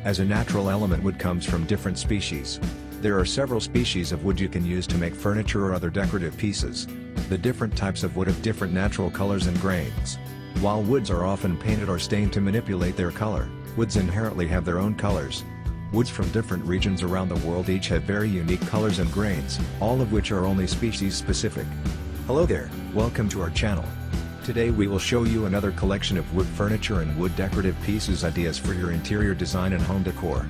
As a natural element, wood comes from different species. There are several species of wood you can use to make furniture or other decorative pieces. The different types of wood have different natural colors and grains. While woods are often painted or stained to manipulate their color, woods inherently have their own colors. Woods from different regions around the world each have very unique colors and grains, all of which are only species specific. Hello there, welcome to our channel. Today we will show you another collection of wood furniture and wood decorative pieces ideas for your interior design and home decor.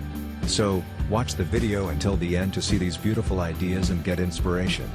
So, watch the video until the end to see these beautiful ideas and get inspiration.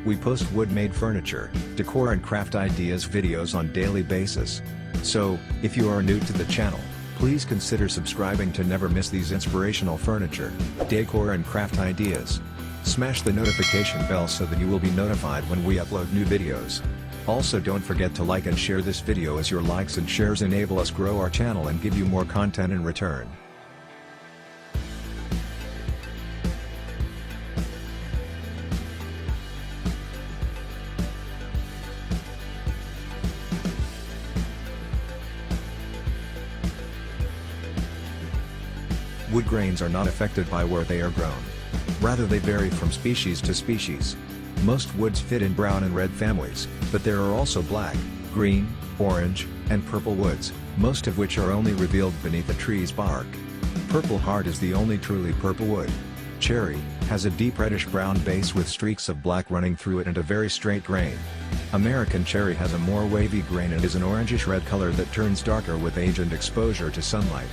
We post wood-made furniture, decor and craft ideas videos on daily basis. So, if you are new to the channel, please consider subscribing to never miss these inspirational furniture, decor and craft ideas. Smash the notification bell so that you will be notified when we upload new videos. Also, don't forget to like and share this video, as your likes and shares enable us grow our channel and give you more content in return. Wood grains are not affected by where they are grown. Rather, they vary from species to species. Most woods fit in brown and red families, but there are also black, green, orange, and purple woods, most of which are only revealed beneath a tree's bark. Purple heart is the only truly purple wood. Cherry has a deep reddish-brown base with streaks of black running through it and a very straight grain. American cherry has a more wavy grain and is an orangish-red color that turns darker with age and exposure to sunlight.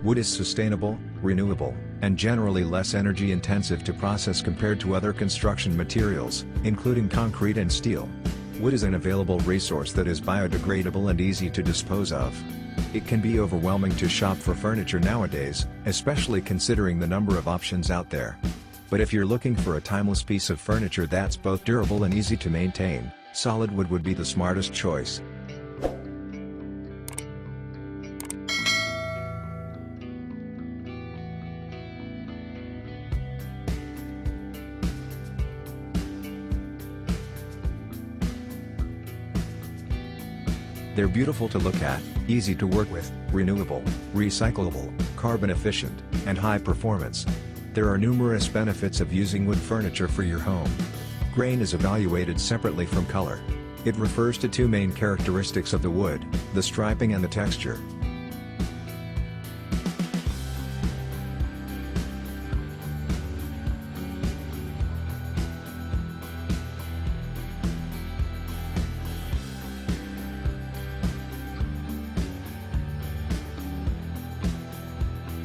Wood is sustainable, renewable, and generally less energy intensive to process compared to other construction materials, including concrete and steel. Wood is an available resource that is biodegradable and easy to dispose of. It can be overwhelming to shop for furniture nowadays, especially considering the number of options out there. But if you're looking for a timeless piece of furniture that's both durable and easy to maintain, solid wood would be the smartest choice. They're beautiful to look at, easy to work with, renewable, recyclable, carbon efficient, and high performance. There are numerous benefits of using wood furniture for your home. Grain is evaluated separately from color. It refers to two main characteristics of the wood, the striping and the texture.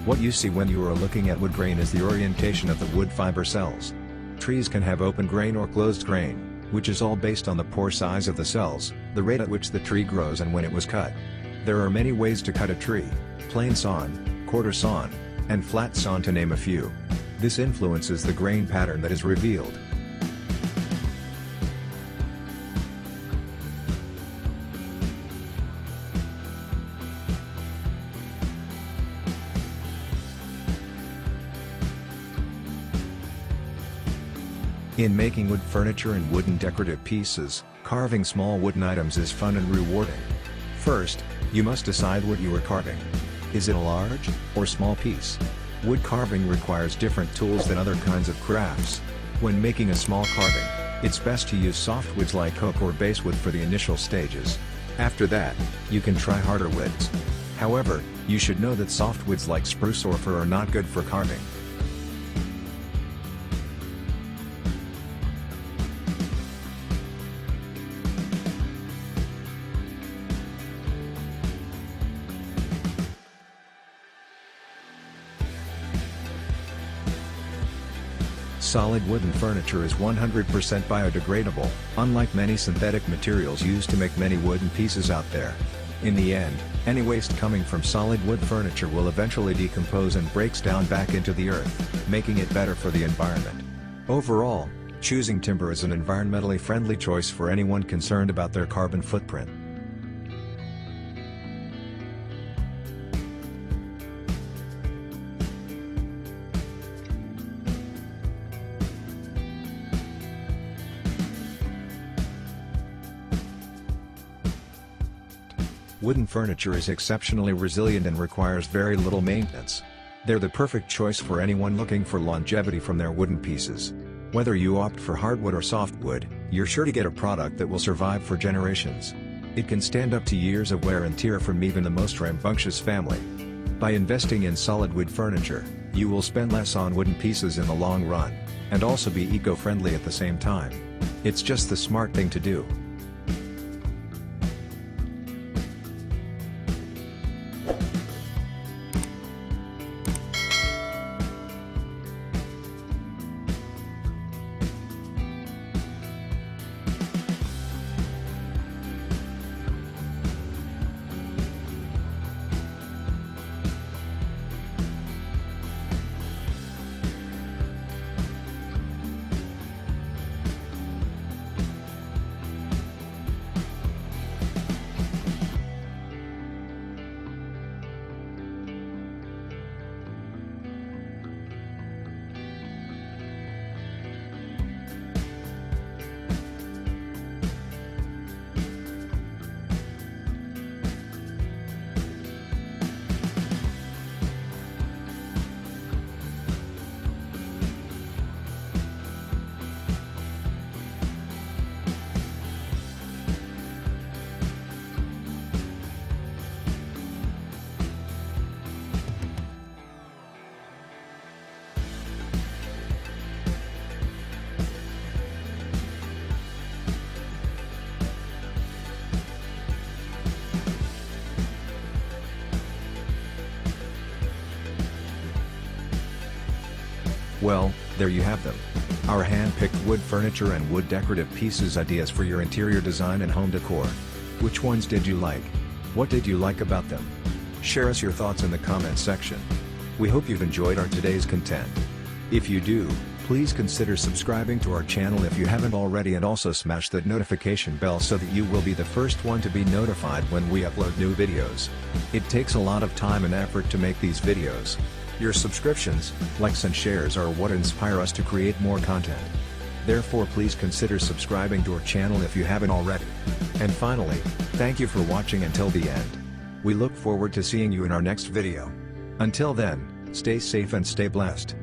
What you see when you are looking at wood grain is the orientation of the wood fiber cells. Trees can have open grain or closed grain, which is all based on the pore size of the cells, the rate at which the tree grows and when it was cut. There are many ways to cut a tree: plain sawn, quarter sawn, and flat sawn, to name a few. This influences the grain pattern that is revealed. In making wood furniture and wooden decorative pieces, carving small wooden items is fun and rewarding. First, you must decide what you are carving. Is it a large or small piece? Wood carving requires different tools than other kinds of crafts. When making a small carving, it's best to use soft woods like oak or basswood for the initial stages. After that, you can try harder woods. However, you should know that soft woods like spruce or fir are not good for carving. Solid wooden furniture is 100% biodegradable, unlike many synthetic materials used to make many wooden pieces out there. In the end, any waste coming from solid wood furniture will eventually decompose and breaks down back into the earth, making it better for the environment. Overall, choosing timber is an environmentally friendly choice for anyone concerned about their carbon footprint. Wooden furniture is exceptionally resilient and requires very little maintenance. They're the perfect choice for anyone looking for longevity from their wooden pieces. Whether you opt for hardwood or softwood, you're sure to get a product that will survive for generations. It can stand up to years of wear and tear from even the most rambunctious family. By investing in solid wood furniture, you will spend less on wooden pieces in the long run, and also be eco-friendly at the same time. It's just the smart thing to do. Well, there you have them. Our hand-picked wood furniture and wood decorative pieces ideas for your interior design and home decor. Which ones did you like? What did you like about them? Share us your thoughts in the comments section. We hope you've enjoyed our today's content. If you do, please consider subscribing to our channel if you haven't already, and also smash that notification bell so that you will be the first one to be notified when we upload new videos. It takes a lot of time and effort to make these videos. Your subscriptions, likes and shares are what inspire us to create more content. Therefore, please consider subscribing to our channel if you haven't already. And finally, thank you for watching until the end. We look forward to seeing you in our next video. Until then, stay safe and stay blessed.